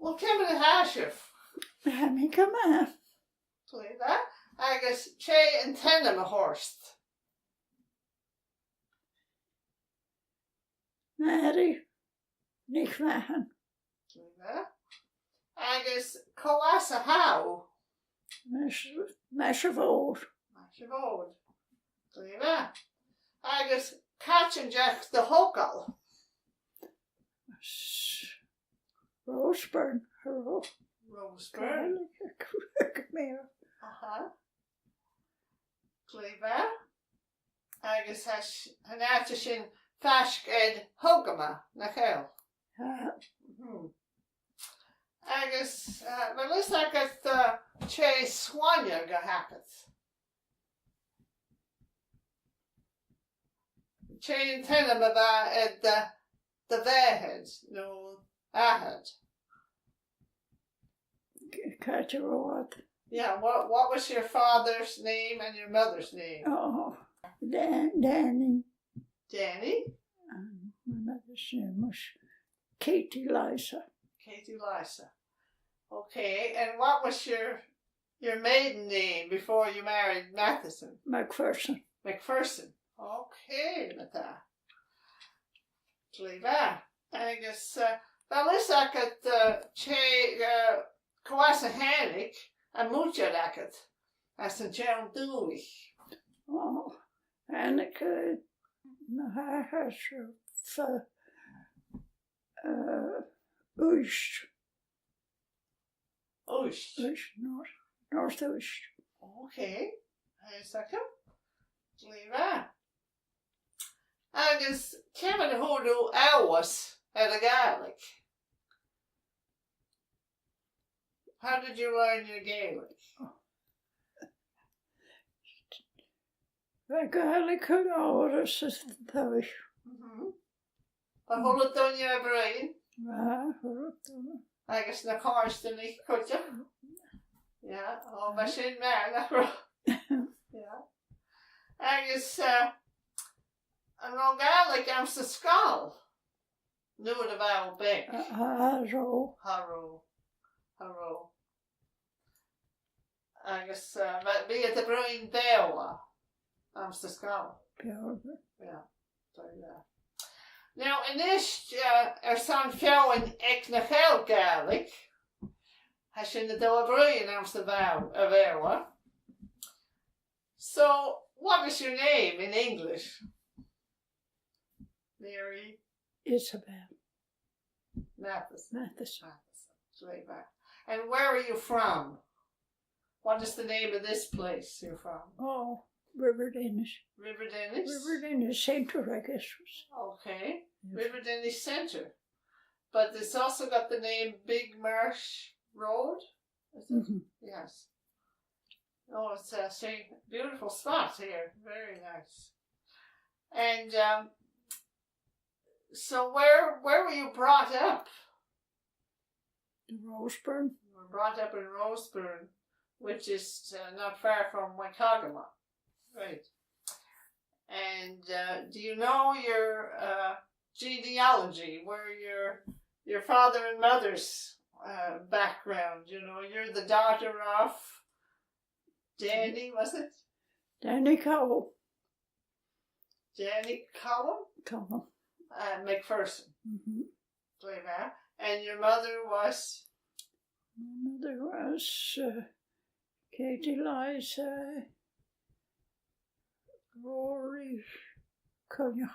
Well, Campbell Hashif. Hammy come on. Gléidheadh. Agus Che and Tenham a Horst. Mary Matheson. Gléidheadh. Agus Colaisde How. Mashavod. Mashavod. Gléidheadh. Agus Catch and Jack the Hocal. Roseburn. Roseburn. Gléidheadh. Agus Hanata sin Fashged Hogama na Campbell. Agus Melissa got Che Swanya go happens. Che and Tenham about at the Gléidheadh, no Ahad. Caterod. Yeah, what was your father's name and your mother's name? Oh, Danny. Danny? My mother's name was Katie Lysa. Katie Lysa. Okay, and what was your maiden name before you married Matheson? McPherson. McPherson. Okay, with that. Gléidheadh. Agus Balisak at Che Colaisde Hannick and Muchadakat as a John Dewey. Oh, Hannick na has for Uist. Uist. North Uist. Okay, a second. Gléidheadh. Agus Kevin Hoodoo Elwas at a Gaelic. How did you learn your Gaelic? The Gaelic had always is the But hold it on your brain. I guess na cars to me, could you? Yeah, oh, my shin man. Yeah. I guess, an old Gaelic am's the skull. Knew it about big. Harrow. I guess, but be it the brain Bewa. Am's the skull. Yeah, so yeah. Now, in this, son Fiowen Eknachel Gaelic, has in the Delabrain am's the Bewa. So, what is your name in English? Mary Isabel. Matheson. Gléidheadh. And where are you from? What is the name of this place you're from? Oh, Riverdenish. Riverdenish? Riverdenish Centre, I guess. Okay. Yes. Riverdenish Centre. But it's also got the name Big Marsh Road? Is it? Yes. Oh, it's a beautiful spot here. Very nice. And so where were you brought up? Roseburn. You were brought up in Roseburn, which is not far from Waikagama. Right. And do you know your genealogy, where your father and mother's background? You know, you're the daughter of Danny, was it? Danny Cowell. Danny Cowell? McPherson. Gléidheadh. And your mother was? My mother was Katie Lysa, Rory Cognac.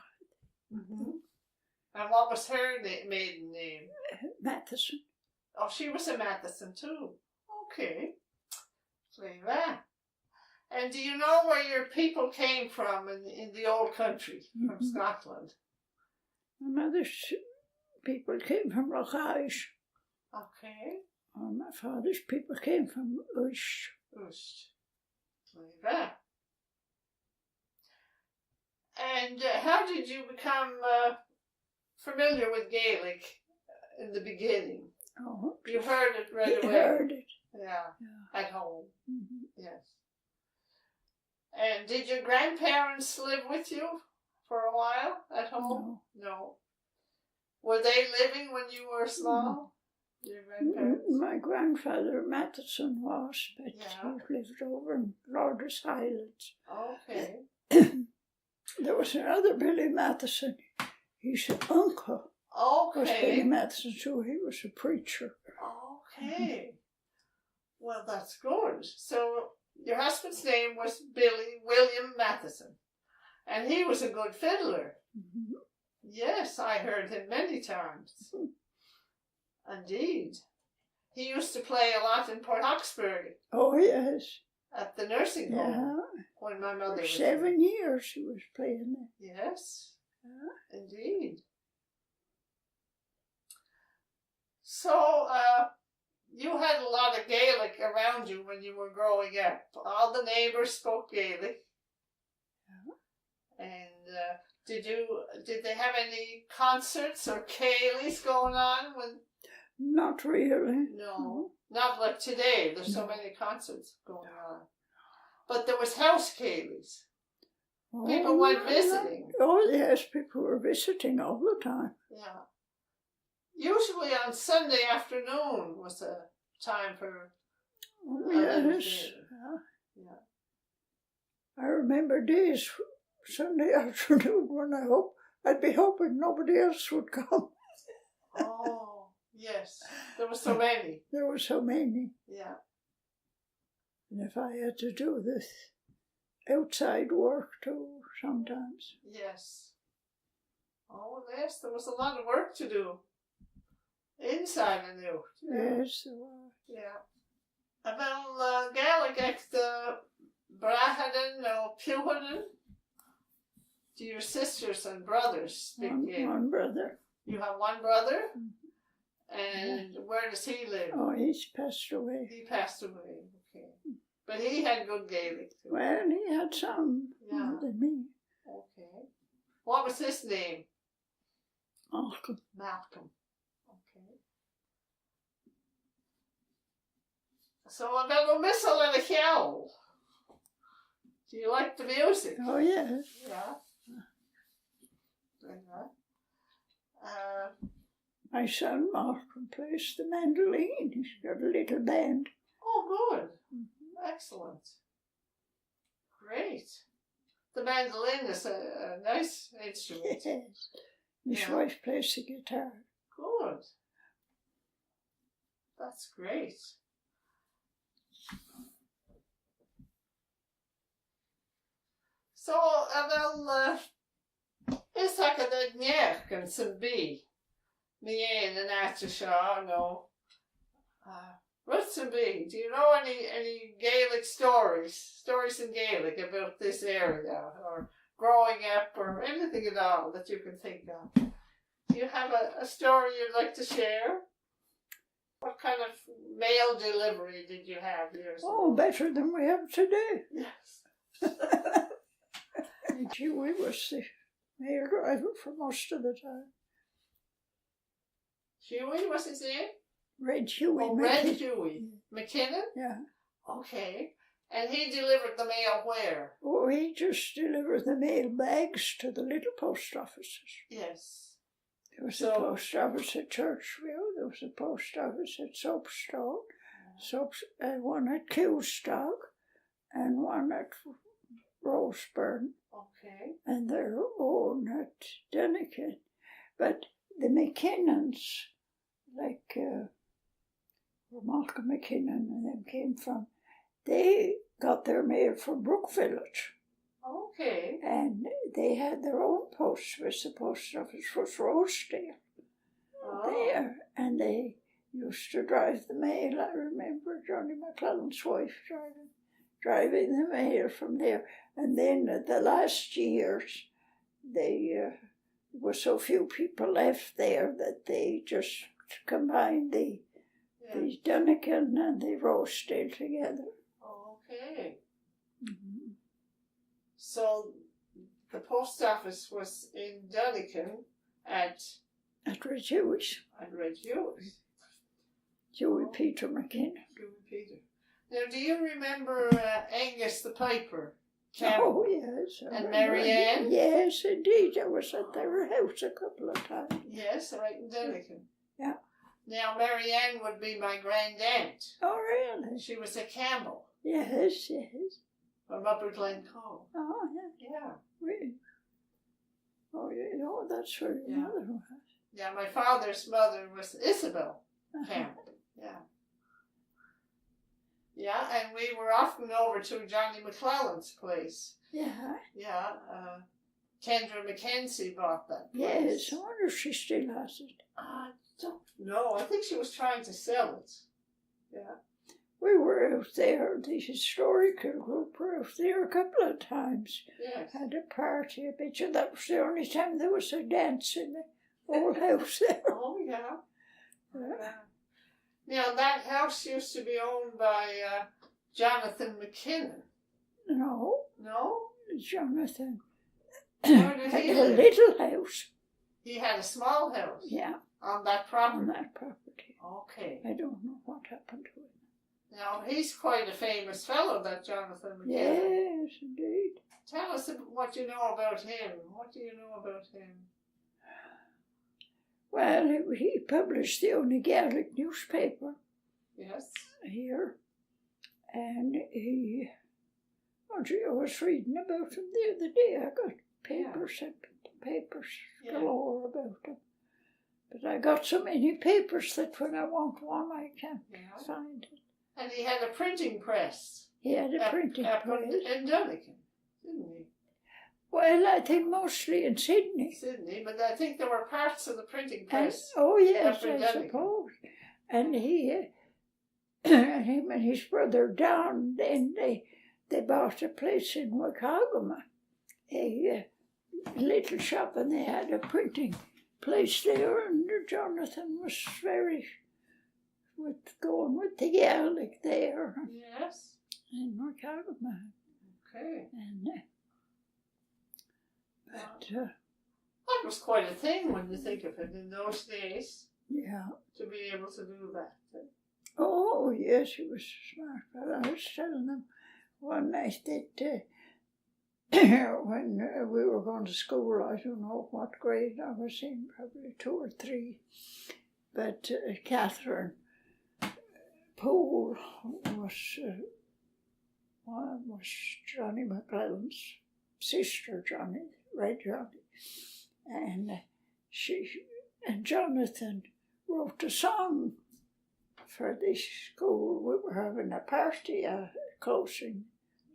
And what was her maiden name? Matheson. Oh, she was a Matheson too. Okay. Gléidheadh. And do you know where your people came from in the old country, from Scotland? My mother's people came from Loch. Okay. And my father's people came from Uist. Gléidheadh. And how did you become familiar with Gaelic in the beginning? Oh, You heard it right away. Heard it. Yeah. At home. Yes. And did your grandparents live with you for a while at home? No. Were they living when you were small? Your grandparents? My grandfather Matheson was, but he lived over in Lord's Highlands. Okay. There was another Billy Matheson. His uncle was Billy Matheson, so he was a preacher. Okay. Well, that's good. So your husband's name was Billy William Matheson, and he was a good fiddler. Mm-hmm. Yes, I heard him many times. Indeed. He used to play a lot in Port Hawkesbury. Oh, yes. At the nursing home. When my mother was 7 years he was playing there. Yes. Indeed. So, you had a lot of Gaelic around you when you were growing up. All the neighbours spoke Gaelic. And did they have any concerts or ceilidhs going on when? Not really. No, not like today. There's so many concerts going on. But there was house ceilidhs. People went visiting. Oh yes, people were visiting all the time. Yeah. Usually on Sunday afternoon was a time for. Yes. Yeah. I remember days Sunday afternoon when I'd be hoping nobody else would come. Oh, yes. There were so many. There were so many. Yeah. And if I had to do this outside work too, sometimes. Yes. Oh, yes, there was a lot of work to do. Inside and out. Yes, there was. Yeah. Well, Gaelic the Brahadan or Pewhadan? Do your sisters and brothers speak Gaelic? One brother. You have one brother? And where does he live? Oh, he's passed away. He passed away, okay. But he had good Gaelic too. Well, he had some more than me. Okay. What was his name? Malcolm. Malcolm. Okay. So I'm going to whistle and a ceall. Do you like the music? Oh, yes. Yeah. My son Malcolm plays the mandolin. He's got a little band. Oh, good. Excellent. Great. The mandolin is a nice instrument. Yes. His wife plays the guitar. Good. That's great. So, is Gléidheadh and some B. Me and after Shaw, no. What's and B? Do you know any Gaelic stories in Gaelic about this area, or growing up, or anything at all that you can think of? Do you have a story you'd like to share? What kind of mail delivery did you have years ago? Oh, better than we have today. Yes. Huey was the mail driver for most of the time. Huey, what's his name? Red Huey. Oh, Red Huey. MacKinnon? Yeah. Okay. And he delivered the mail where? Oh, he just delivered the mail bags to the little post offices. Yes. There was a post office at Churchville, there was a post office at Soapstone, one at Kewstoke, and one at Roseburn. Okay. And their own at Dunakin. But the MacKinnons, like where Malcolm MacKinnon and them came from, they got their mail from Brook Village. Okay. And they had their own post office. The post office was Rosedale there. And they used to drive the mail. I remember Johnny McClellan's wife driving the mail from there. And then the last years, there were so few people left there that they just combined the Dunakin and the Rosedale together. Okay. Mm-hmm. So the post office was in Dunakin at Red Huey's. At Red Huey's. Huey Peter MacKinnon. Huey Peter. Now, do you remember Angus the Piper? Campbell? Oh, yes. And Mary Ann? Yes, indeed. I was at their house a couple of times. Yes, right in Dunakin. Yeah. Now, Mary Ann would be my grand-aunt. Oh, really? She was a Campbell Yes, yes. from Upper Glencoe. Oh, yeah. Yeah. Really? Oh, you know, that's where your Yeah. mother was. Yeah, my father's mother was Isabel Uh-huh. Campbell. Yeah. Yeah, and we were often over to Johnny McClelland's place. Yeah. Yeah, Kendra Mackenzie bought that place. Yes, I wonder if she still has it. I don't know. I think she was trying to sell it. Yeah. We were out there, the historical group were out there a couple of times. Yes. Had a party, I bet you that was the only time there was a dance in the whole house there. Oh, yeah. Yeah. Now, that house used to be owned by Jonathan MacKinnon. No, No? Jonathan Where did had he a live? little house. He had a small house Yeah, on that on property. that property. Okay. I don't know what happened to it. Now, he's quite a famous fellow, that Jonathan MacKinnon. Yes, indeed. Tell us what you know about him. What do you know about him? Well, he published the only Gaelic newspaper Yes. here, and he, oh gee, I was reading about him the other day. I got papers Yeah. galore about him. But I got so many papers that when I want one, I can't Yeah. find it. And he had a printing press. He had a printing press. In Dunakin, didn't he? Well, I think mostly in Sydney. Sydney, but I think there were parts of the printing And, press. oh yes, up in I Dunakin. suppose. And him and his brother Don, then they bought a place in Wakagama, a little shop, and they had a printing place there. And Jonathan was very going with the Gaelic there Yes. in Wakagama. Okay. And That was quite a thing when you think of it in those days, yeah. to be able to do that. Oh, yes, he was smart. But I was telling them one night that when we were going to school, I don't know what grade I was in, probably 2 or 3, but Catherine Poole was Johnny McClelland's sister, Red Johnny, and she and Jonathan wrote a song for this school. We were having a party, closing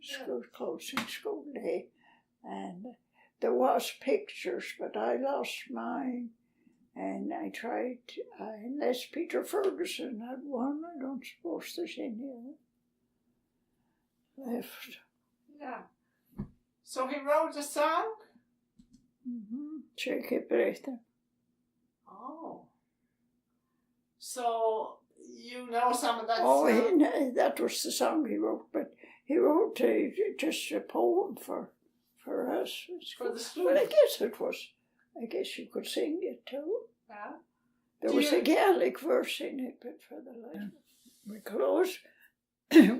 school day, and there was pictures, but I lost mine, and I tried, unless Peter Ferguson had one, I don't suppose there's any left. Yeah. So he wrote a song? Check Breton. Oh. So you know some of that Oh, song? that was the song he wrote, but he wrote just a poem for us. For the school? Well, I guess it was. I guess you could sing it too. Yeah. There was a Gaelic verse in it, but for the last we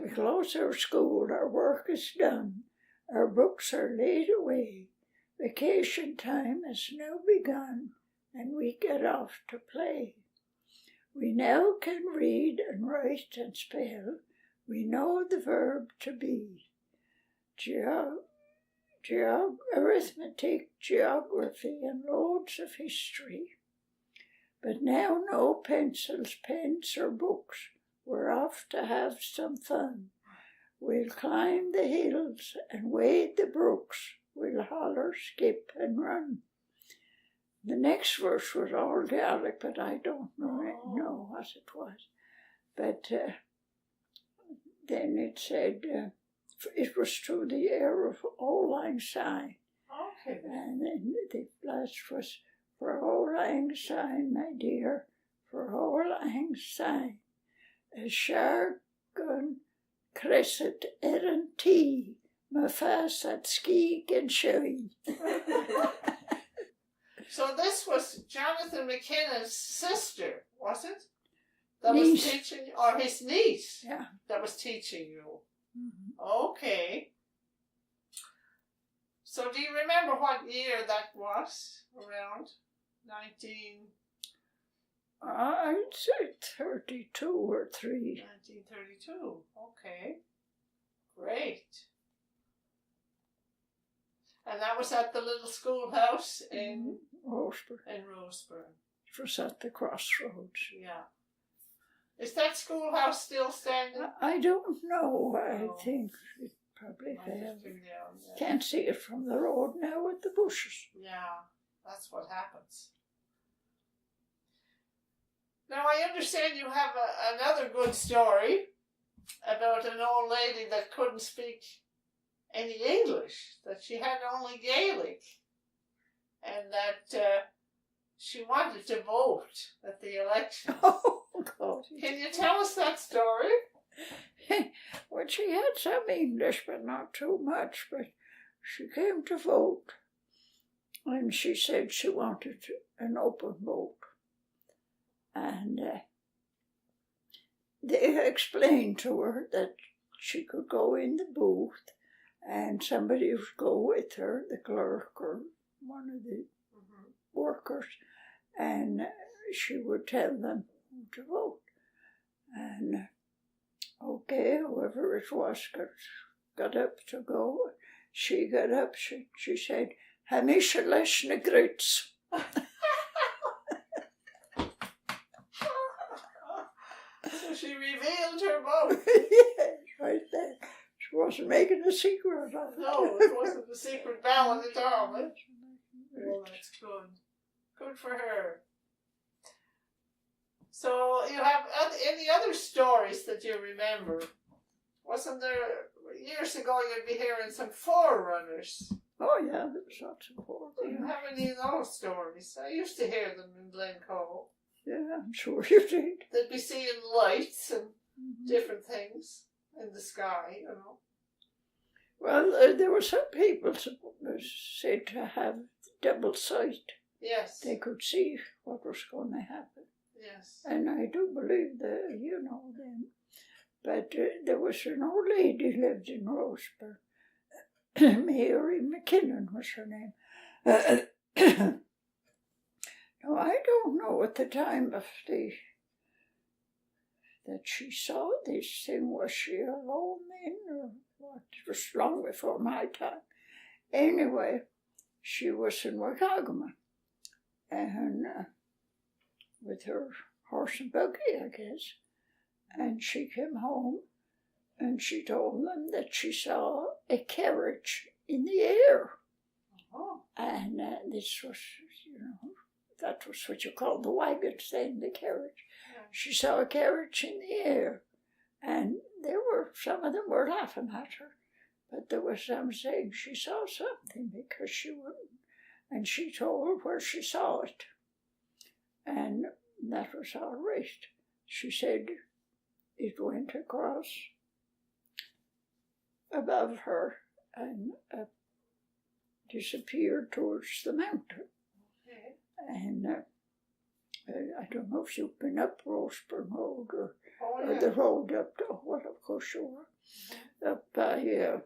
close our school, our work is done, our books are laid away, vacation time has now begun, and we get off to play. We now can read and write and spell, we know the verb to be. Arithmetic, geography, and loads of history. But now no pencils, pens, or books. We're off to have some fun. We'll climb the hills and wade the brooks. We'll holler, skip, and run. The next verse was all Gaelic, but I don't know what it was. But then it said, it was through the air of Auld Lang Syne. Okay. And then the last was, for Auld Lang Syne, my dear, for Auld Lang Syne, a Shargun Crescent Erin Tea, my face at Skye Mountain. So this was Jonathan MacKinnon's sister, was it? That Niece. was teaching, or his niece? Yeah. That was teaching you. Mm-hmm. Okay. So do you remember what year that was? Around 19... I'd say 32 or 3. 1932. Okay. Great. And that was at the little schoolhouse in Roseburn. In Roseburn. It was at the crossroads. Yeah. Is that schoolhouse still standing? I don't know. I think it probably Might have fell. been down, yeah. Can't see it from the road now with the bushes. Yeah, that's what happens. Now I understand you have another good story about an old lady that couldn't speak any English, that she had only Gaelic, and that she wanted to vote at the election. Oh, God. Can you tell us that story? Well, she had some English, but not too much, but she came to vote, and she said she wanted an open vote. And they explained to her that she could go in the booth and somebody would go with her, the clerk or one of the workers, and she would tell them who to vote. And okay, whoever it was got up to go. She got up, she said, "Hamisha leis na grits." So she revealed her vote. Yes, right there. She wasn't making a secret of it. No, it wasn't a secret ballot at all. Eh? Well, that's good. Good for her. So you have any other stories that you remember? Wasn't there, years ago you'd be hearing some forerunners? Oh yeah, there was lots of horses. Do you have any of those stories? I used to hear them in Glencoe. Yeah, I'm sure you did. They'd be seeing lights and different things in the sky, you know. Well, there were some people said to have double sight. Yes. They could see what was going to happen. Yes. And I do believe that, you know, them. But there was an old lady lived in Roseburn. Mary Matheson was her name. Now, I don't know at the time of that she saw this thing. Was she alone then, or what? It was long before my time. Anyway, she was in Wakagama, and with her horse and buggy, I guess. And she came home, and she told them that she saw a carriage in the air. Oh. And this was, you know, that was what you call the wagon thing, the carriage. Yeah. She saw a carriage in the air, and some of them were laughing at her, but there was some saying she saw something because she wouldn't. And she told where she saw it, and that was all right. She said it went across above her and disappeared towards the mountain. Okay. And I don't know if you've been up Roseburn Road or Yeah. the road up to, well, of course you were, up by,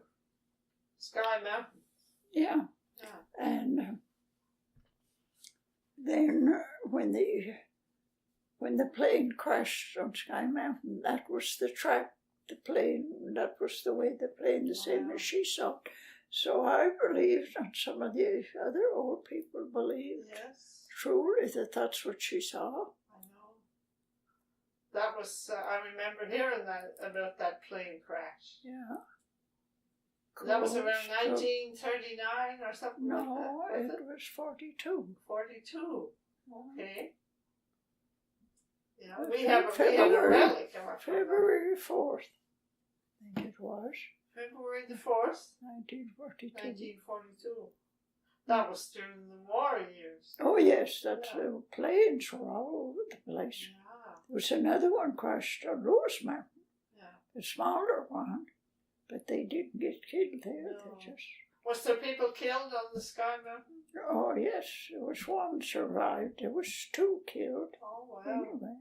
Skye Mountain. yeah. Yeah. And then when the plane crashed on Skye Mountain, that was the track, the plane, that was the way the plane, the same as she saw it. So I believed, and some of the other old people believed, Yes. truly, that that's what she saw. I know. That was, I remember hearing that about that plane crash. Yeah. That was around Cool. 1939 or something No, like that, it was 42. 42. Okay. Yeah, Well, we have a February- relic of our February 4th, I think it was, February the 4th, 1942. 1942. That was during the war years. Oh yes, that's Yeah. the planes were all over the place. Yeah, There was another one crashed on Rose Mountain, yeah. a smaller one, but they didn't get killed there. No. They just, Was there people killed on the Skye Mountain? oh yes, there was one survived. There was 2 killed. Oh, wow. Anyway,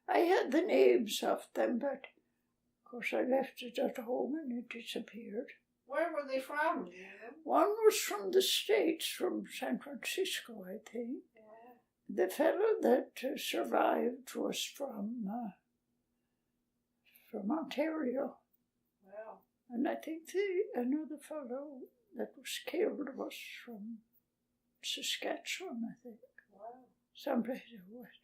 I had the names of them, but of course I left it at home and it disappeared. Where were they from, do you know? One was from the States, from San Francisco, I think. Yeah. the fellow that survived was from Ontario. Wow. And I think another fellow that was killed was from Saskatchewan, I think. Wow. Someplace it was.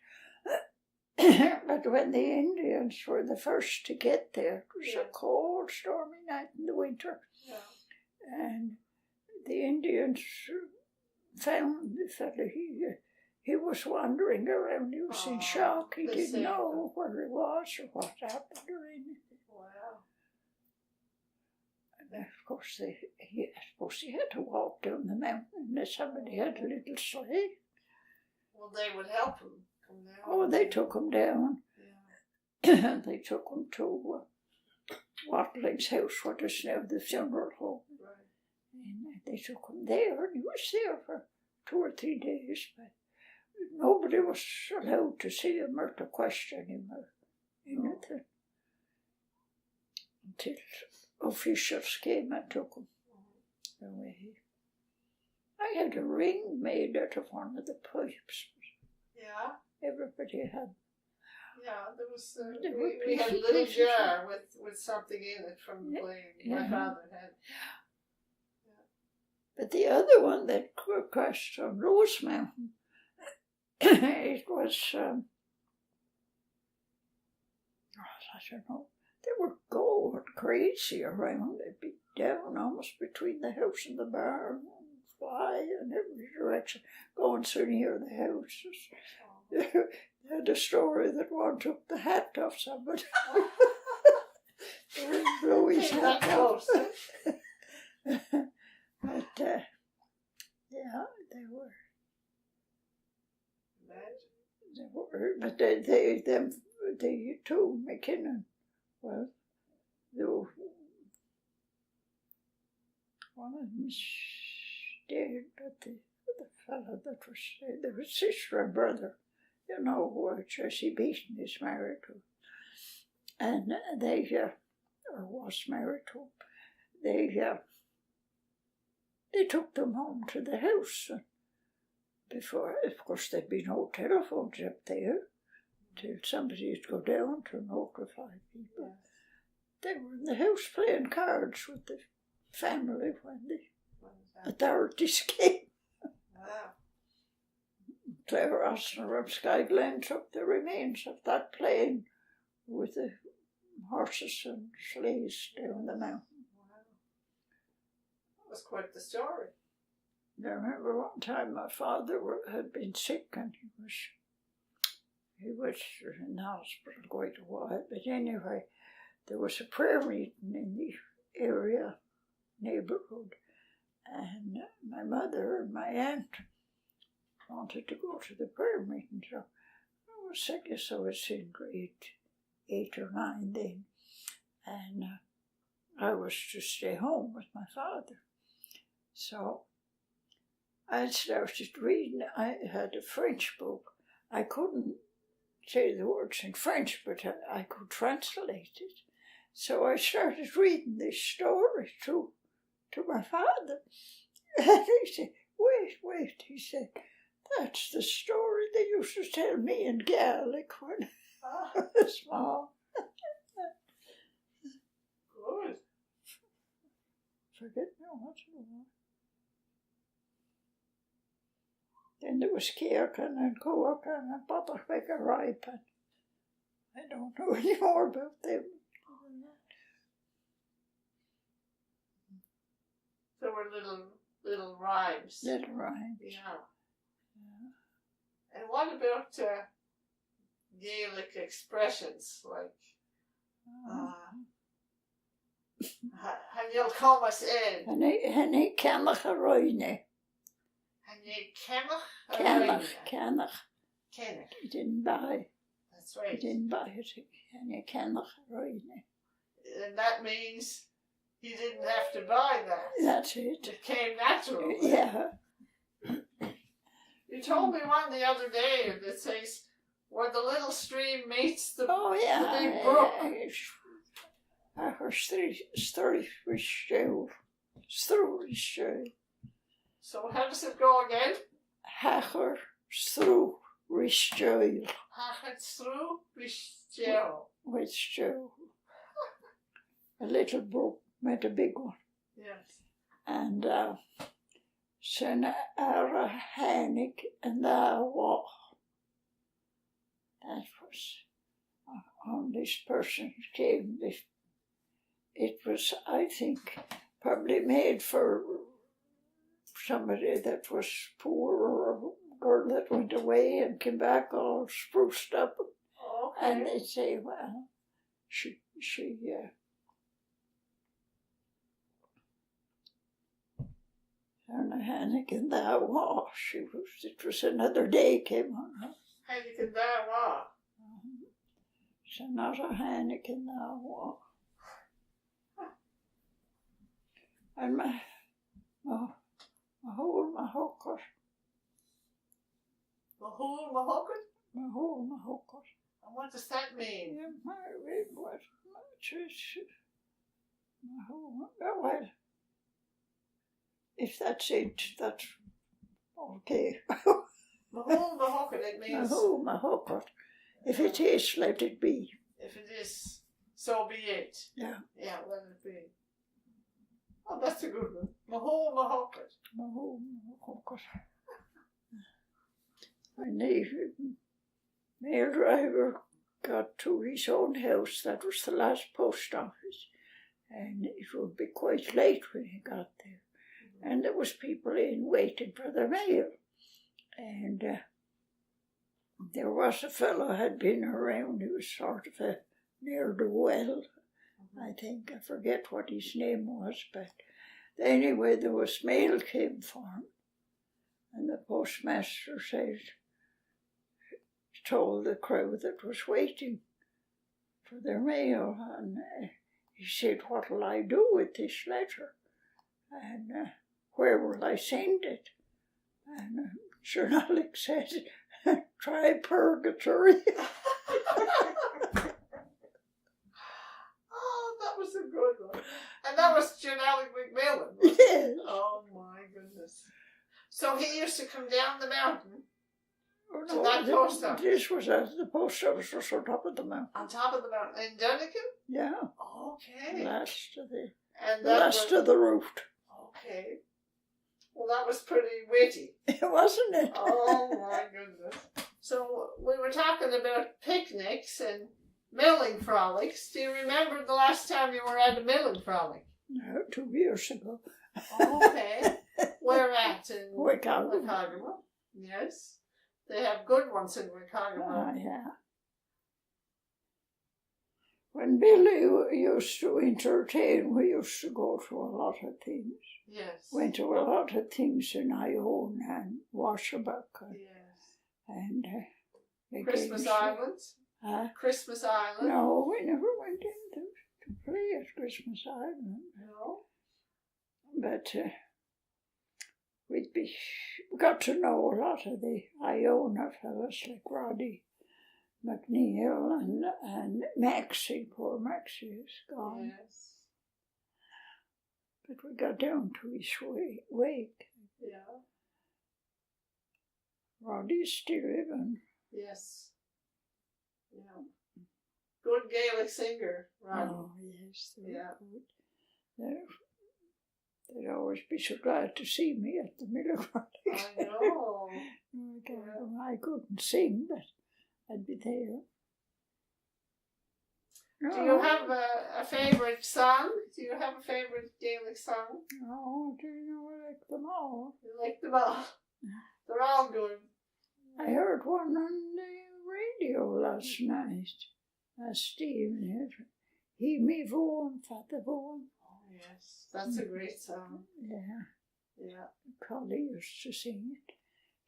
But when the Indians were the first to get there, it was a cold, stormy night in the winter. Yeah. And the Indians found the fellow. He was wandering around. He was in shock. He didn't know where he was or what happened or anything. Wow. And of course, I suppose he had to walk down the mountain. And somebody had a little sleigh. Well, they would help him come down. Oh, they took him down. Yeah. They took him to Wattling's house, what is now the funeral home. Right. And they took him there, and he was there for 2 or 3 days. But nobody was allowed to see him or to question him or anything. Until officials came and took him away. I had a ring made out of one of the pipes. Yeah. Everybody had. Yeah, there was. were We had a little jar with something in it from the blade my father had. But the other one that crashed on Rose Mountain, it was, I don't know, they were going crazy around. They'd be down almost between the house and the barn, and fly in every direction, going so near the houses. They had a story that one took the hat off somebody. They would blow his hat off. But, yeah, they were. But they too, MacKinnon, well, one of them dead, but the fellow that was there was sister and brother, you know, who Jessie Beaton is married to, and they, or was married to, they took them home to the house. Before, of course, there'd be no telephones up there till somebody would go down to notify people. They were in the house playing cards with the family when the authorities came. Wow. Claire Austin from Skye Glen took the remains of that plane with the horses and sleighs down the mountain. That was quite the story. I remember one time my father had been sick and he was in the hospital quite a while. But anyway, there was a prayer meeting in the area, neighbourhood, and my mother and my aunt wanted to go to the prayer meeting. So I guess I was in grade 8 or 9 then, and I was to stay home with my father. So I started reading. I had a French book. I couldn't say the words in French, but I could translate it. So I started reading this story to my father. And he said, wait, he said, that's the story they used to tell me in Gaelic when I was small. Good. Forget now what it was. Then there was Keirkin and Coakin and Butterbeck and Ripe, and I don't know any more about them. There were little rhymes. Little rhymes. Yeah. And what about Gaelic expressions like Hanyal Comas Ed? Henny Cannach a Roine. Hanyal Cannach? Cannach. He didn't buy. That's right. He didn't buy it. Henny Cannach a Roine. And that means he didn't have to buy that. That's it. It came natural. Yeah. You told me one the other day that says where the little stream meets the, the big brook. So how does it go again? Hachar, Sruth. Risteall. Hachad through Steall. With stew. A little brook met a big one. Yes. And sen ara Hannig and the walk. That was on this person came. It was, I think, probably made for somebody that was poor or a girl that went away and came back all spruced up. Okay. And they say, well, she and Hannig and the walk. It was another day came on her. Hannig and the walk. So not a Hannig and the walk. And my whole hooker. My whole hooker. And what does that mean? Yeah, what well, if that's it, that's okay. My hooker, it means. My hooker. If it is, let it be. If it is, so be it. Yeah. Yeah, let it be. Oh, that's a good one. My hooker. My hooker. When the mail driver got to his own house, that was the last post office, and it would be quite late when he got there. And there was people in waiting for their mail. And there was a fellow had been around, he was sort of a ne'er-do-well, I think. I forget what his name was, but anyway, there was mail came for him. And the postmaster told the crowd that was waiting for their mail, and he said, what'll I do with this letter? And where will I send it? And Sir Alec said, try purgatory. Oh, that was a good one. And that was Alec McMillan. Yes. Oh my goodness. So he used to come down the mountain to No, that post office. This was at the post office was on top of the mountain. On top of the mountain. In Dunakin? Yeah. Okay. Last of the And of the route. Okay. Well, that was pretty witty. Wasn't it? Oh my goodness. So we were talking about picnics and milling frolics. Do you remember the last time you were at a milling frolic? No, 2 years ago. Okay. Where at? In Wickagama. Yes. They have good ones in Wickagama. Ah, yeah. When Billy used to entertain, we used to go to a lot of things. Yes. Went to a lot of things in Ione and Washabuck. Yes. And Christmas Island? Christmas Island? No, we never went in to play at Christmas Island. No. But we got to know a lot of the Iona fellas like Roddy McNeil and Maxie. Poor Maxie is gone. Yes. But we got down to his wake. Yeah. Roddy's still living. Yes. Yeah. Good Gaelic singer, Roddy. Oh, yes. Yeah. Good. They'd always be so glad to see me at the Miller Frolics. I know. I couldn't sing, but I'd be there. Do you have a favourite song? Do you have a favourite Gaelic song? Oh, do you know, I like them all. You like them all? They're all good. I heard one on the radio last night. Stephen, he me Vaughan, Father Vaughan. Oh, yes. That's a great song. Yeah. Yeah. Collie used to sing it.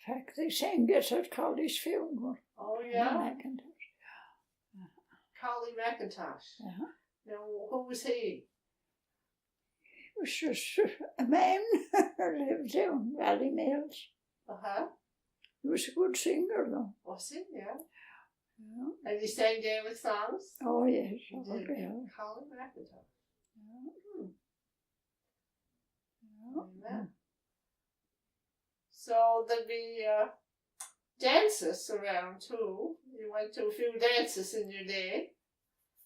In fact, they sang it at Collie's funeral. Oh, yeah? McIntosh. Collie McIntosh. Uh-huh. Now, who was he? He was just a man who lived down Valley Mills. Uh-huh. He was a good singer, though. Was he? Yeah. Yeah. And he sang Gaelic songs? Oh, yes. He Oh, did. yeah. Collie McIntosh. Yeah. Amen. So there'd be dances around too. You went to a few dances in your day.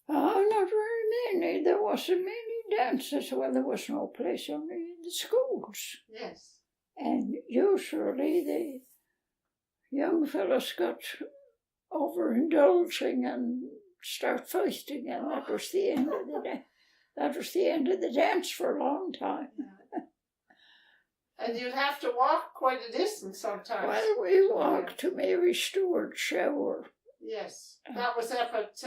Oh, not very many. There wasn't many dances. Well, there was no place only in the schools. Yes. And usually the young fellows got overindulging and start fighting, and that was the end of the day. That was the end of the dance for a long time. And you'd have to walk quite a distance sometimes. Well, we walked to Mary Stewart's shower. Yes, that was up at...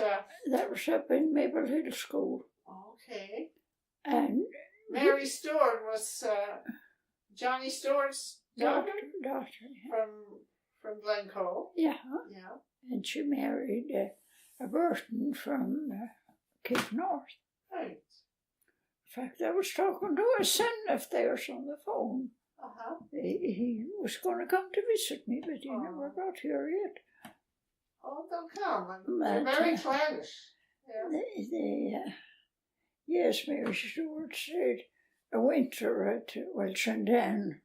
That was up in Maple Hill School. Okay. And Mary Stewart was Johnny Stewart's daughter? Daughter. From Glencoe. Yeah. Yeah. And she married a Burton from Cape North. Right. In fact, I was talking to a son of theirs on the phone. Uh-huh. He was going to come to visit me, but he never got here yet. Oh, they'll come. They're very clannish. Yeah. Yes, Mary Stewart stayed a winter at, Shandan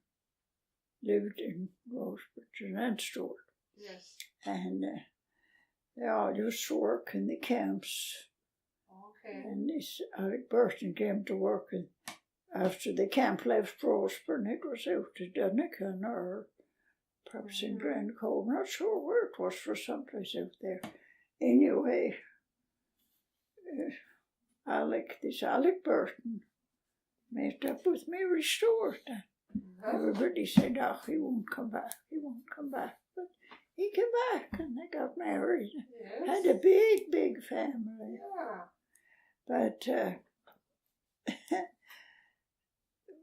lived in Roseburn and Stewart. Yes. And they all used to work in the camps. Okay. And this Alec Burton came to work, and after the camp left Roseburn, it was out to Dunakin or perhaps in Glencoe. I'm not sure where it was, for someplace out there. Anyway, Alec Burton met up with Mary Stewart. Everybody said, oh, he won't come back. But he came back and they got married. Yes. Had a big family. Yeah. But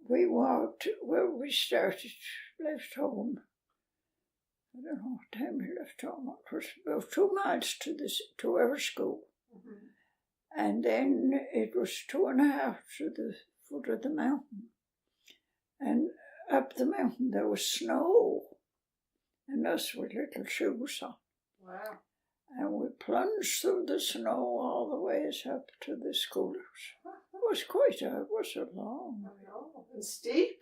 we walked, we left home. I don't know what time we left home. It was about 2 miles to our school. Mm-hmm. And then it was 2.5 to the foot of the mountain. And up the mountain there was snow. And us with little shoes on. Wow. And we plunged through the snow all the ways up to the school. It was a long. I know. And steep.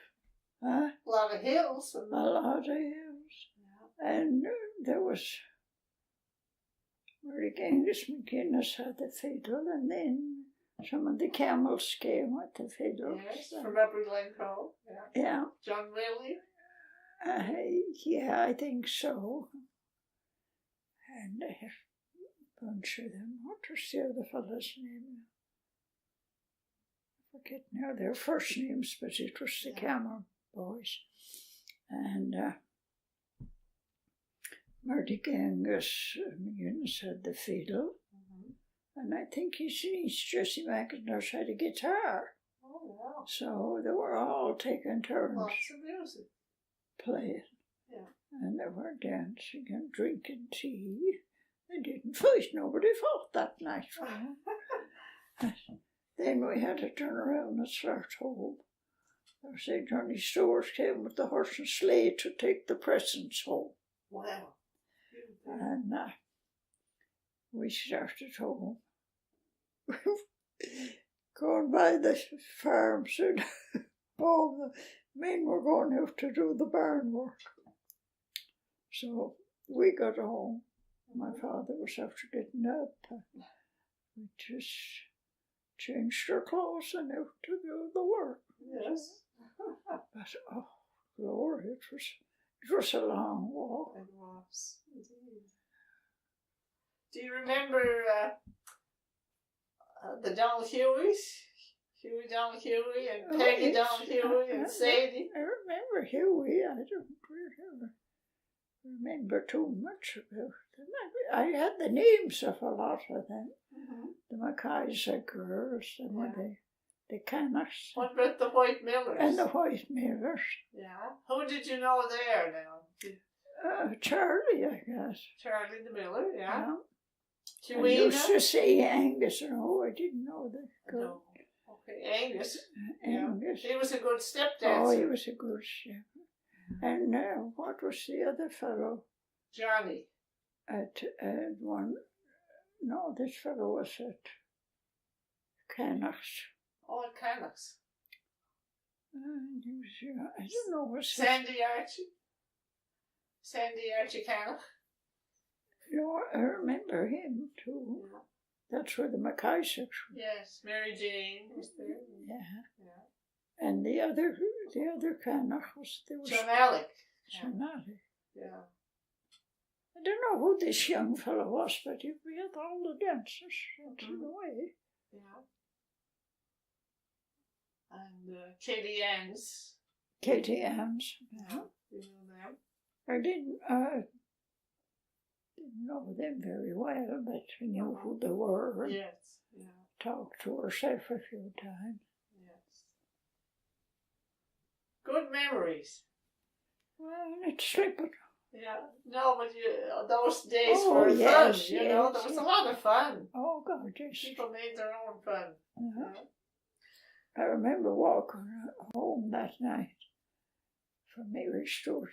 Huh? A lot of hills. A lot of hills. Yeah. And there was Angus MacKinnon had the fiddle, and then some of the camels came with the fiddles. Yes, from Upper Glencoe. Yeah. Yeah. John Willie? Yeah, I think so. And a bunch of them. What was the other fellow's name? I forget now their first names, but it was the Camel boys. And Marty Angus McGinnis had the fiddle. Mm-hmm. And I think his niece, Jessie McIntosh, had a guitar. Oh, wow. So they were all taking turns. Lots of music. Playing. Yeah. And they were dancing and drinking tea. They didn't fight. Nobody fought that night. Then we had to turn around and start home. I said Johnny Stewart came with the horse and sleigh to take the presents home. Wow. And we started home. Going by the farms and all the men were going out to do the barn work. So we got home. My father was after getting up. We just changed our clothes and out to do the work. Yes. But oh, glory, it was a long walk. It was, indeed. Do you remember the Donald Hueys? Huey Donald Huey and Peggy Donald Huey and Sadie? I remember Huey. I don't really remember too much about them. I had the names of a lot of them. Mm-hmm. The Mackay's girls, and the Canucks. What about the White Millers? And the White Millers. Yeah. Who did you know there now? Charlie, I guess. Charlie the Miller, yeah. I used to say Angus. No, I didn't know that girl. No. Okay, Angus. Angus. Yeah. He was a good step dancer. Oh, he was a good step. And what was the other fellow? Johnny. At one. No, this fellow was at Canucks. Oh, at Canucks. I don't know. Sandy Archie. Sandy Archicana. No, I remember him too. Yeah. That's where the Mackisons were. Yes, Mary Jane was there. Yeah. Yeah. And the other Canach was there was John Alec. John Alec. Yeah. I don't know who this young fellow was, but he had all the dancers dancing away. Yeah. And Katie Ann's. Katie Ann's. Yeah. You know them? I didn't know them very well, but I knew who they were. And Yes. Yeah. talked to herself a few times. Yes. Good memories. Well, it's slipping. Yeah. No, but those days Oh, were yes, fun. You know, yes, there was yes. a lot of fun. Oh, God, yes. People made their own fun. Uh-huh. Yeah. I remember walking home that night from Mary Stewart.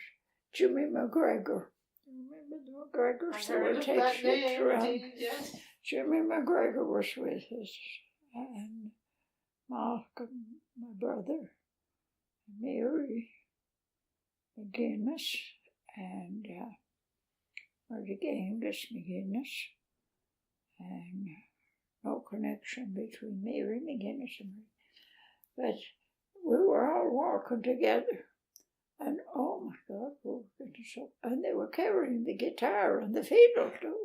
Jimmy McGregor. You remember the McGregors? They were taking it around. Indeed, yes. Jimmy McGregor was with us, and Malcolm, my brother, Mary McGinnis, and Mary McGinnis, and no connection between Mary McGinnis and me. But we were all walking together, and oh my God, we were getting so, and they were carrying the guitar and the fiddle too.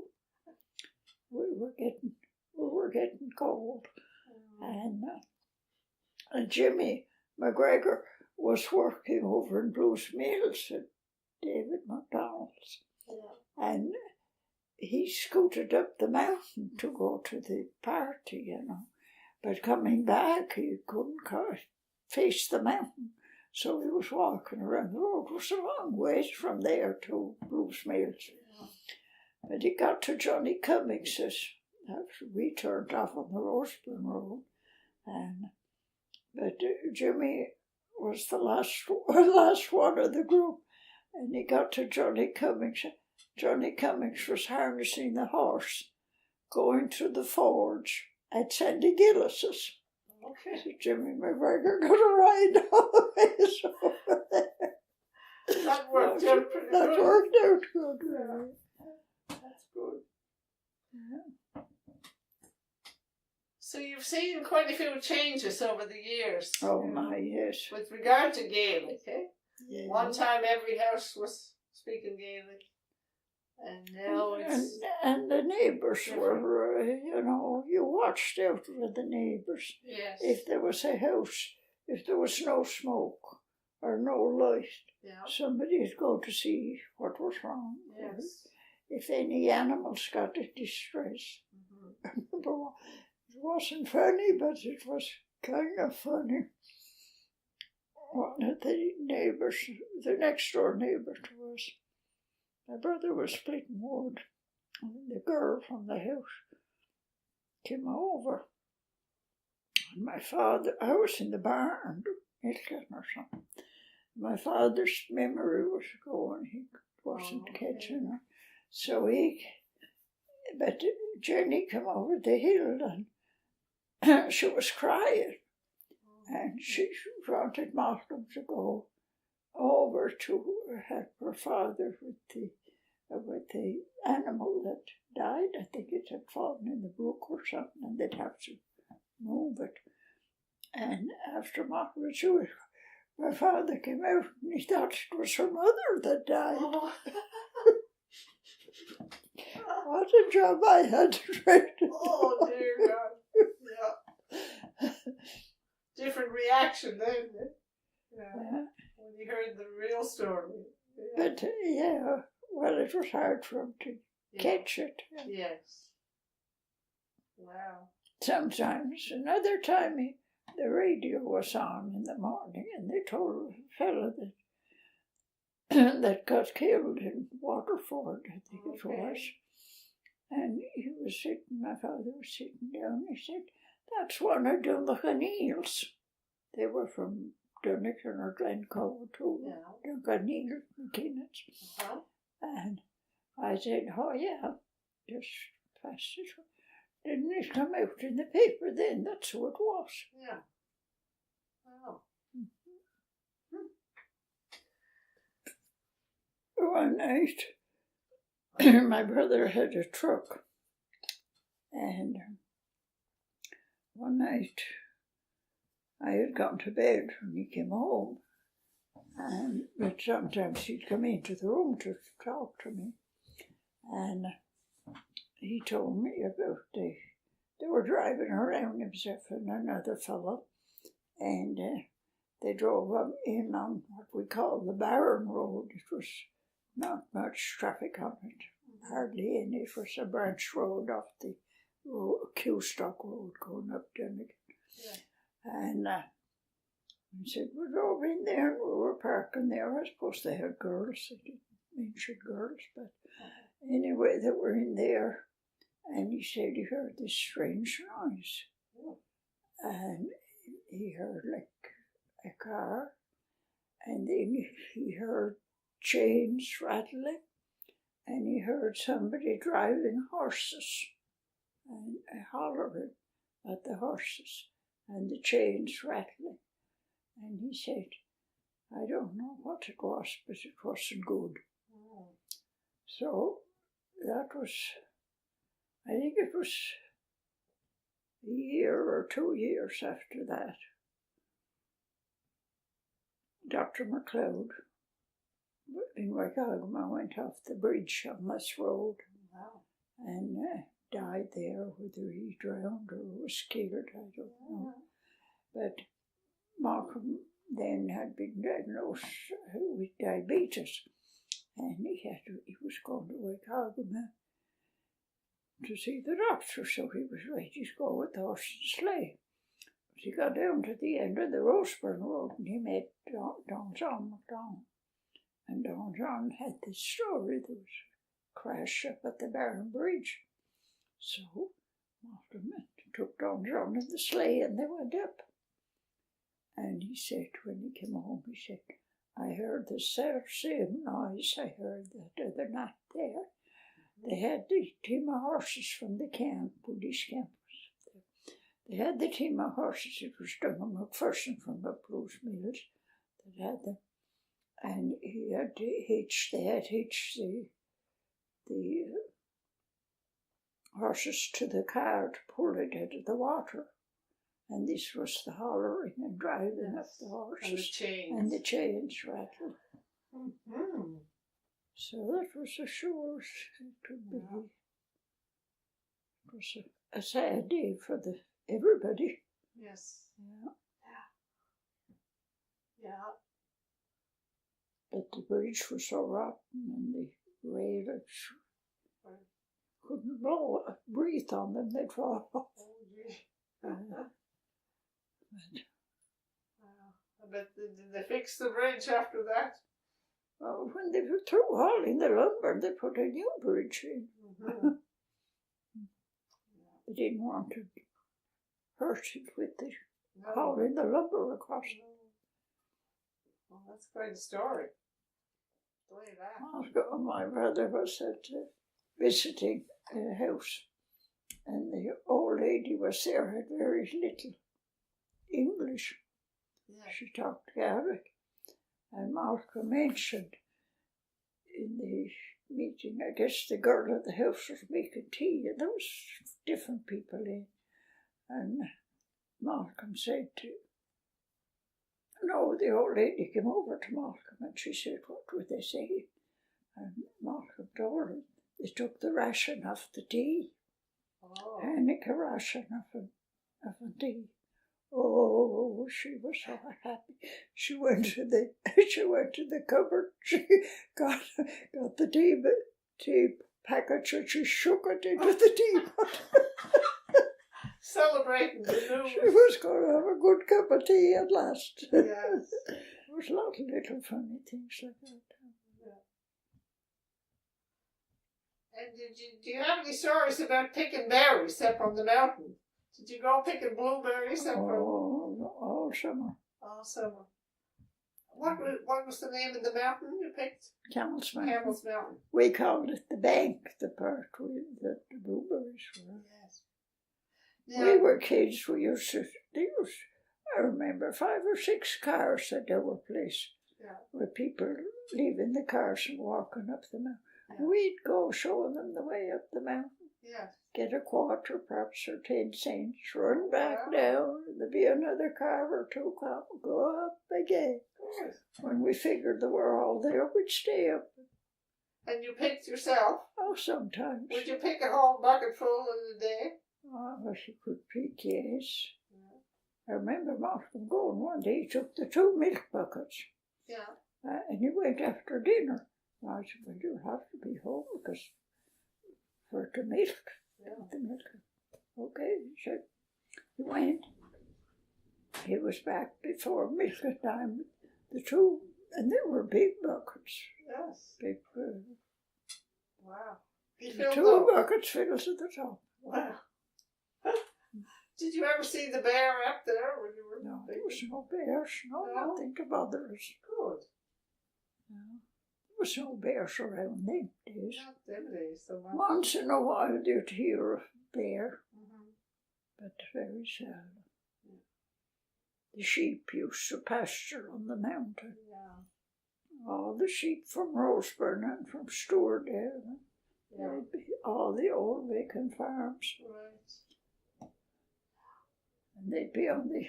We were getting cold, and Jimmy McGregor was working over in Bruce Mills at David MacDonald's, and he scooted up the mountain to go to the party, you know. But coming back, he couldn't face the mountain, so he was walking around the road. It was a long ways from there to Bruce Mills. But he got to Johnny Cummings's after we turned off on the Roseburn Road, but Jimmy was the last one of the group, and he got to Johnny Cummings. Johnny Cummings was harnessing the horse, going to the forge at Sandy Gillis's. Okay. So Jimmy McGregor got a ride always over there. That worked out pretty That good. worked out good, really. That's good. Yeah. So you've seen quite a few changes over the years. Oh my, yes. With regard to Gaelic, eh? Yeah. One time every house was speaking Gaelic, and now it's... And the neighbours different. were, you know, you watched out for the neighbours. Yes. If there was a house, if there was no smoke or no light, Yeah. somebody'd go to see what was wrong. Yes. If any animals got in distress. Mm-hmm. It wasn't funny, but it was kind of funny. One of the neighbours, the next door neighbour to us, my brother was splitting wood, and the girl from the house came over. And my father, I was in the barn, milking or something. My father's memory was going, he wasn't catching her. So but Jenny came over the hill and she was crying. And she wanted Malcolm to go over to help her father with the animal that died. I think it had fallen in the brook or something, and they'd have to move it. And after Malcolm was Jewish, my father came out and he thought it was her mother that died. Oh. What a job I had to try to Oh, dear God. Yeah. Different reaction then. Yeah. When you heard the real story. Yeah. But yeah, well, it was hard for him to catch it. Yes. Wow. Sometimes, another time, the radio was on in the morning, and they told a fellow that got killed in Waterford, I think it was. And he was sitting, my father was sitting down, he said, "That's one of Dunakin Eels." They were from Dunakin or Glencoe too, Dunakin MacKinnon. And I said, "Oh yeah, just past it. Didn't it come out in the paper then? That's who it was." Yeah. Wow. one night, my brother had a truck, and one night I had gone to bed when he came home, but sometimes he'd come into the room to talk to me, and he told me about they were driving around himself and another fellow, and they drove up in on what we call the Barren Road. It was not much traffic on it, hardly any. It was a branch road off the Kewstoke Road going up Dunakin. Yeah. And he said, we drove in there and we were parking there. I suppose they had girls. They didn't mention girls, but anyway, they were in there. And he said he heard this strange noise. And he heard like a car. And then he heard chains rattling. And he heard somebody driving horses and hollering at the horses and the chains rattling. And he said, I don't know what it was, but it wasn't good. So that was, I think it was a year or 2 years after that. Dr. MacLeod in Waikagama went off the bridge on this road. Wow. And died there, whether he drowned or was killed, I don't know. But Malcolm then had been diagnosed with diabetes, and he was going to Waikagama to see the doctor, so he was ready to go with the horse and sleigh. But he got down to the end of the Roseburn Road and he met Don John MacDonald. And Don John had this story, there was a crash up at the Barren Bridge. So Malcolm took Don John in the sleigh and they went up. And he said, when he came home, he said, I heard the same noise I heard that other night there. They had the team of horses from the camp, Buddhist camp. They had the team of horses, it was Dunakin MacPherson from Glencoe Mills that had them. And they had hitched the horses to the car to pull it out of the water. And this was the hollering and driving up the horses. And the chains rattled. Mm-hmm. So that was a sure, it could be. It was a sad day for everybody. Yes. Yeah. Yeah. But the bridge was so rotten and the railings couldn't breathe on them, they'd fall off. But did they fix the bridge after that? Well, when they were through hauling the lumber, they put a new bridge in. Mm-hmm. They didn't want to hurt it with the hauling the lumber across. Well, that's quite a story. Way back. My brother was visiting a house, and the old lady was there, had very little English. Yeah. She talked Gaelic, and Malcolm mentioned in the meeting, I guess the girl at the house was making tea, and there was different people in, and Malcolm said no, the old lady came over to Malcolm and she said, what were they saying? And Malcolm told her they took the ration off the tea. Oh. And a ration of a tea. Oh, she was so happy. She went to the cupboard. She got the tea package and she shook it into the teapot. Celebrating the news. She was going to have a good cup of tea at last. Yes. There was a lot of little funny things like that. Yeah. And do you have any stories about picking berries up on the mountain? Did you go picking blueberries up all summer. All summer. What was the name of the mountain you picked? Campbell's Mountain. Campbell's Mountain. We called it the bank, the part where the blueberries were. Yes. Yeah. We were kids, I remember 5 or 6 cars at our place. with people leaving the cars and walking up the mountain. Yeah. We'd go showing them the way up the mountain. Yes. Get a quarter, perhaps, or 10 cents, run back Wow. down, there'd be another car or two come, go up again. Good. When we figured they were all there, we'd stay up. And you picked yourself? Oh, sometimes. Would you pick a whole bucket full in a day? Oh, if you could pick, yes. I remember Martin going one day, he took the 2 milk buckets. Yeah. And he went after dinner. And I said, well, you'll have to be home because for the milk. Yeah. The milk. Okay, he said. He went. He was back before milk time. The 2, and they were big buckets. Yes. Big. Wow. He The filled 2 them. buckets filled to the top. Wow. Did you ever see the bear up there when you were No, big? there was no bears. No, No? nothing to bother us. Good. No. There was no bears around them days. Not them days so much. Once in a while you'd hear a bear, Mhm. but very seldom. The sheep used to pasture on the mountain. Yeah. All the sheep from Roseburn and from Stewart there. Yeah. They'd be all the old vacant farms. Right. And they'd be on the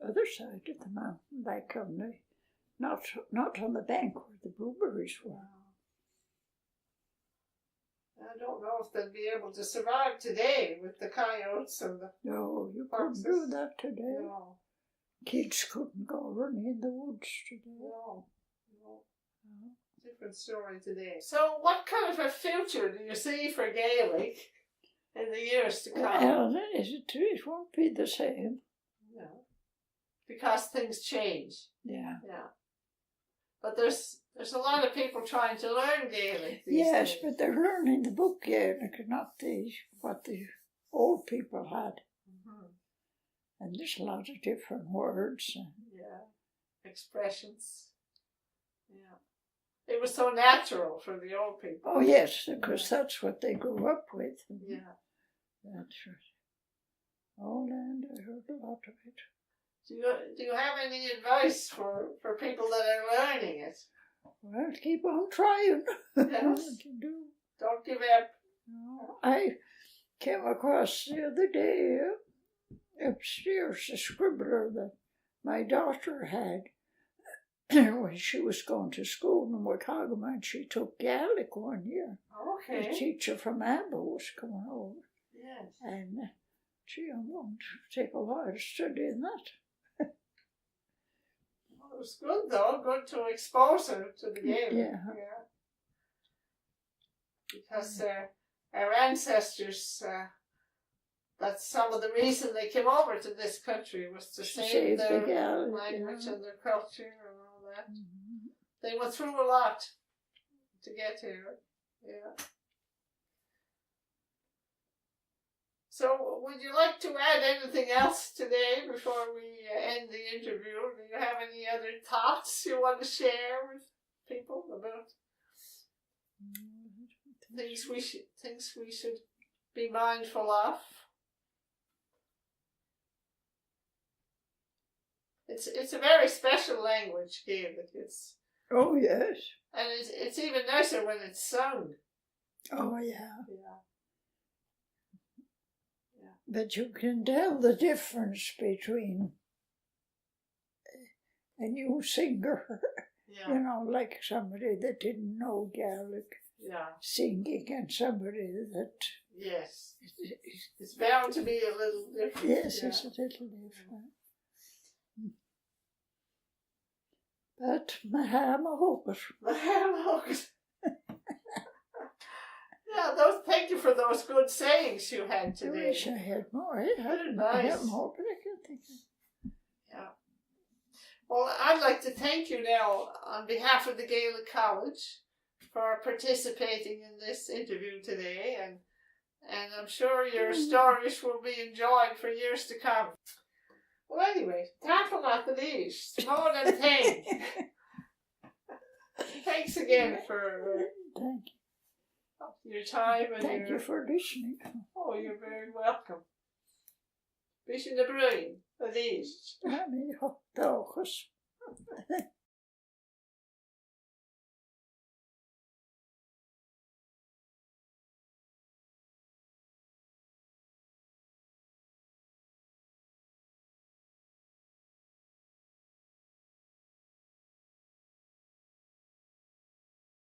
other side of the mountain, like on the, not on the bank where the blueberries were. I don't know if they'd be able to survive today with the coyotes and the No, you couldn't do that today. no, Kids couldn't go running in the woods today. no. No. Different story today. So, what kind of a future do you see for Gaelic in the years to come? Well, it won't be the same. No, because things change. Yeah. Yeah, but there's a lot of people trying to learn Gaelic these Yes, days. but they're learning the book Gaelic, not what the old people had. Mhm. And there's a lot of different words. Yeah, expressions. Yeah, it was so natural for the old people. Oh, yes, because that's what they grew up with. Yeah. That's right. Oh, and I heard a lot of it. Do you have any advice for people that are learning it? Well, keep on trying. Yes. What you do. Don't give up. No, I came across the other day upstairs a scribbler that my daughter had when she was going to school in Waikaga, and she took Gaelic one year. Okay. The teacher from Amber was coming over, Yes. and I'm going to take a while studying that. Well, it was good though. Good to expose her to the Gaelic. Yeah. Because our ancestors, that's some of the reason they came over to this country was to save the their Gaelic, language yeah. and their culture and all that. Mhm. They went through a lot to get here. Yeah. So, would you like to add anything else today before we end the interview? Do you have any other thoughts you want to share with people about things we should be mindful of? It's a very special language, Gaelic. Oh, yes. And it's even nicer when it's sung. Oh, yeah. Yeah. But you can tell the difference between a new singer, Yeah. you know, like somebody that didn't know Gaelic Yeah. singing and somebody that, Yes. It's bound to be a little different. yes, Yeah. it's a little different. But Mahama Hopper. Yeah, thank you for those good sayings you had I today. wish I had more. I Very had nice. more, but I can't think of. Yeah. Well, I'd like to thank you now on behalf of the Gaelic College for participating in this interview today, and I'm sure your stories will be enjoyed for years to come. Well, anyway, tackle at the least, more than thank. Thanks again for Thank you. your time and Thank you for listening. Oh, you're very welcome. Vision the brain, at least. I mean,